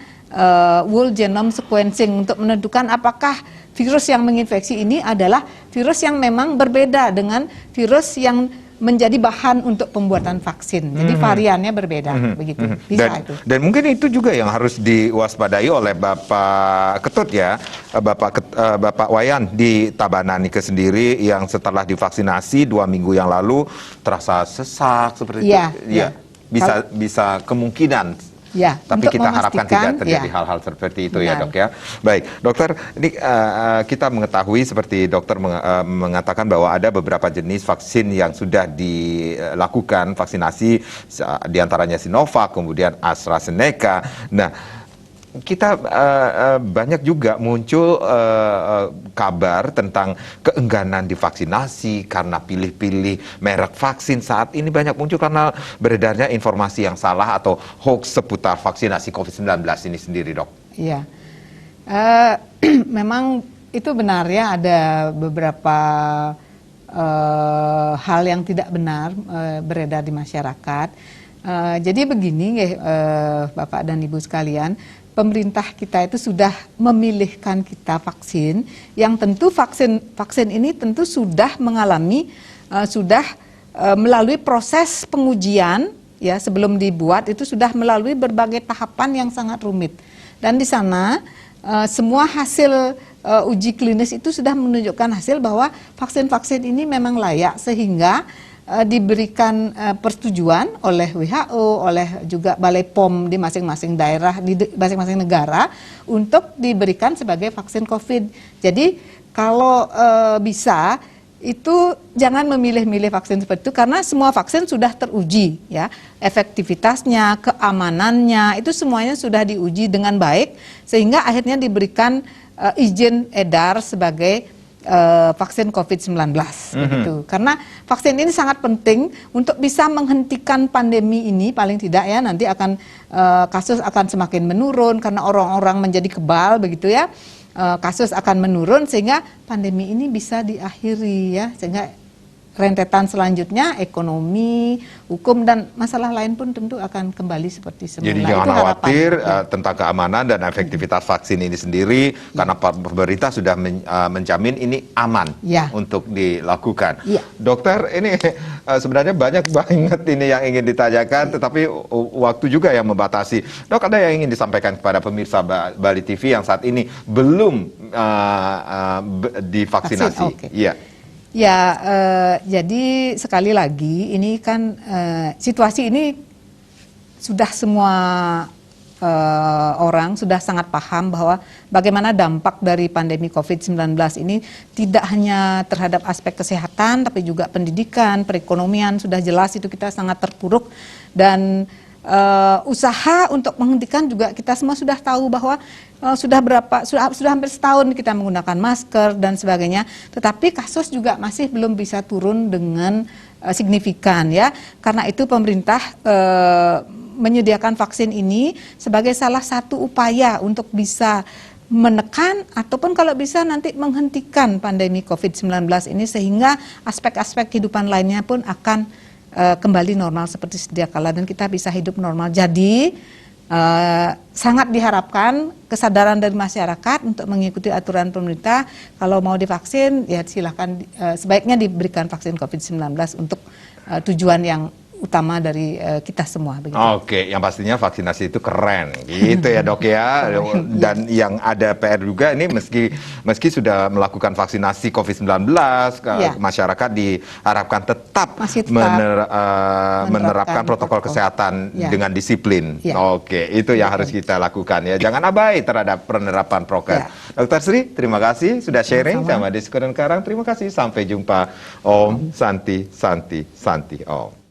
S2: whole genome sequencing untuk menentukan apakah virus yang menginfeksi ini adalah virus yang memang berbeda dengan virus yang menjadi bahan untuk pembuatan vaksin. Jadi variannya berbeda, begitu. Bisa itu.
S1: Dan mungkin itu juga yang harus diwaspadai oleh Bapak Ketut ya, Bapak Wayan di Tabanan sendiri yang setelah divaksinasi 2 minggu yang lalu terasa sesak seperti itu. Ya. Bisa kemungkinan.
S2: Ya,
S1: tapi kita harapkan tidak terjadi hal-hal seperti itu. Benar. Ya dok ya. Baik dokter, ini kita mengetahui seperti dokter mengatakan bahwa ada beberapa jenis vaksin yang sudah dilakukan vaksinasi, diantaranya Sinovac, kemudian AstraZeneca. Nah, kita banyak juga muncul kabar tentang keengganan divaksinasi karena pilih-pilih merek vaksin. Saat ini banyak muncul karena beredarnya informasi yang salah atau hoax seputar vaksinasi COVID-19 ini sendiri dok.
S2: Iya, memang itu benar ya, ada beberapa hal yang tidak benar beredar di masyarakat. Jadi begini Bapak dan Ibu sekalian, pemerintah kita itu sudah memilihkan kita vaksin yang tentu vaksin ini tentu sudah mengalami melalui proses pengujian ya, sebelum dibuat itu sudah melalui berbagai tahapan yang sangat rumit, dan di sana semua hasil uji klinis itu sudah menunjukkan hasil bahwa vaksin-vaksin ini memang layak sehingga diberikan persetujuan oleh WHO, oleh juga Balai POM di masing-masing daerah, di masing-masing negara untuk diberikan sebagai vaksin COVID. Jadi kalau bisa itu jangan memilih-milih vaksin seperti itu karena semua vaksin sudah teruji ya, efektivitasnya, keamanannya itu semuanya sudah diuji dengan baik sehingga akhirnya diberikan izin edar sebagai vaksin COVID-19 begitu. Karena vaksin ini sangat penting untuk bisa menghentikan pandemi ini, paling tidak ya, nanti akan kasus akan semakin menurun karena orang-orang menjadi kebal begitu ya. Kasus akan menurun sehingga pandemi ini bisa diakhiri ya, sehingga rentetan selanjutnya ekonomi, hukum dan masalah lain pun tentu akan kembali seperti semula.
S1: Jadi
S2: Itu
S1: jangan
S2: harapan.
S1: khawatir tentang keamanan dan efektivitas vaksin ini sendiri karena pemerintah sudah menjamin ini aman
S2: Ya.
S1: untuk dilakukan.
S2: Ya.
S1: Dokter, ini sebenarnya banyak banget ini yang ingin ditanyakan, tetapi waktu juga yang membatasi. Dok, ada yang ingin disampaikan kepada pemirsa Bali TV yang saat ini belum divaksinasi?
S2: Vaksin, oke.
S1: Iya.
S2: Ya, jadi sekali lagi ini kan situasi ini sudah semua orang sudah sangat paham bahwa bagaimana dampak dari pandemi COVID-19 ini tidak hanya terhadap aspek kesehatan tapi juga pendidikan, perekonomian, sudah jelas itu kita sangat terpuruk dan usaha untuk menghentikan juga kita semua sudah tahu bahwa sudah hampir setahun kita menggunakan masker dan sebagainya, tetapi kasus juga masih belum bisa turun dengan signifikan ya. Karena itu pemerintah menyediakan vaksin ini sebagai salah satu upaya untuk bisa menekan ataupun kalau bisa nanti menghentikan pandemi COVID-19 ini sehingga aspek-aspek kehidupan lainnya pun akan kembali normal seperti sedia kala dan kita bisa hidup normal. Jadi sangat diharapkan kesadaran dari masyarakat untuk mengikuti aturan pemerintah. Kalau mau divaksin ya silahkan, sebaiknya diberikan vaksin COVID-19 untuk tujuan yang utama dari kita semua. Begitu.
S1: Oke, yang pastinya vaksinasi itu keren, gitu ya dok ya. Dan yang ada PR juga ini meski sudah melakukan vaksinasi COVID-19, masyarakat diharapkan tetap, menerapkan protokol kesehatan dengan disiplin. Oke, itu yang harus kita lakukan ya. Jangan abai terhadap penerapan prokes. Dokter Sri, terima kasih sudah sharing sama Disko dan Karang. Terima kasih, sampai jumpa. Om Santi Santi Santi Om.